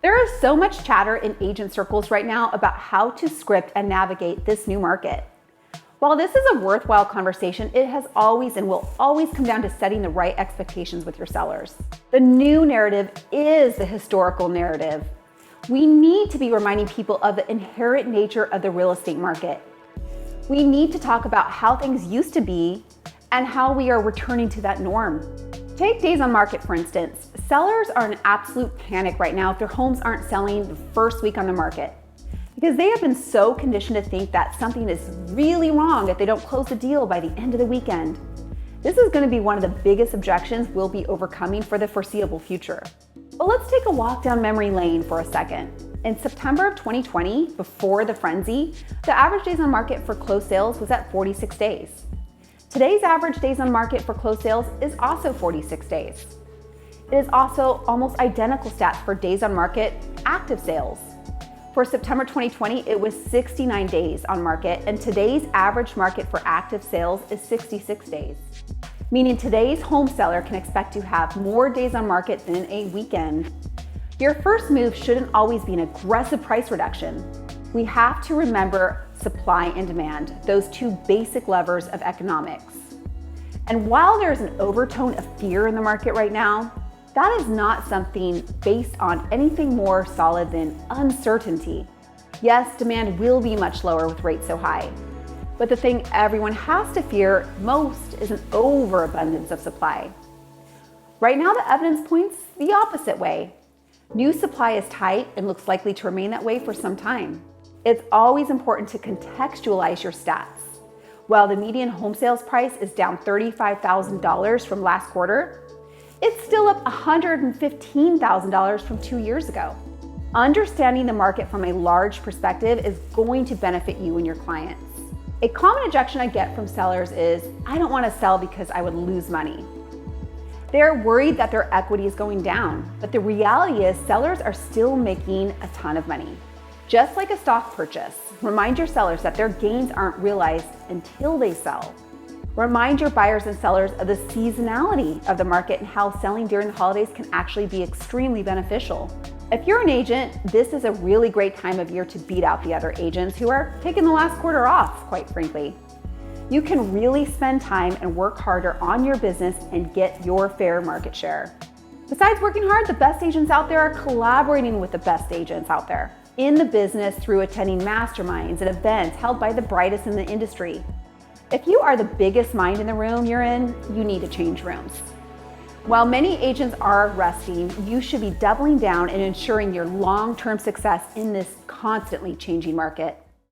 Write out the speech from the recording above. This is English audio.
There is so much chatter in agent circles right now about how to script and navigate this new market. While this is a worthwhile conversation, it has always and will always come down to setting the right expectations with your sellers. The new narrative is the historical narrative. We need to be reminding people of the inherent nature of the real estate market. We need to talk about how things used to be and how we are returning to that norm. Take days on market, for instance. Sellers are in absolute panic right now if their homes aren't selling the first week on the market, because they have been so conditioned to think that something is really wrong if they don't close the deal by the end of the weekend. This is going to be one of the biggest objections we'll be overcoming for the foreseeable future. But let's take a walk down memory lane for a second. In September of 2020, before the frenzy, the average days on market for closed sales was at 46 days. Today's average days on market for closed sales is also 46 days. It is also almost identical stats for days on market active sales. For September 2020, it was 69 days on market, and today's average market for active sales is 66 days. Meaning today's home seller can expect to have more days on market than a weekend. Your first move shouldn't always be an aggressive price reduction. We have to remember supply and demand, those two basic levers of economics. And while there's an overtone of fear in the market right now, that is not something based on anything more solid than uncertainty. Yes, demand will be much lower with rates so high, but the thing everyone has to fear most is an overabundance of supply. Right now, the evidence points the opposite way. New supply is tight and looks likely to remain that way for some time. It's always important to contextualize your stats. While the median home sales price is down $35,000 from last quarter, it's still up $115,000 from 2 years ago. Understanding the market from a large perspective is going to benefit you and your clients. A common objection I get from sellers is, I don't want to sell because I would lose money. They're worried that their equity is going down, but the reality is sellers are still making a ton of money. Just like a stock purchase, remind your sellers that their gains aren't realized until they sell. Remind your buyers and sellers of the seasonality of the market and how selling during the holidays can actually be extremely beneficial. If you're an agent, this is a really great time of year to beat out the other agents who are taking the last quarter off, quite frankly. You can really spend time and work harder on your business and get your fair market share. Besides working hard, the best agents out there are collaborating with the best agents out there in the business through attending masterminds and events held by the brightest in the industry. If you are the biggest mind in the room you're in, you need to change rooms. While many agents are resting, you should be doubling down and ensuring your long-term success in this constantly changing market.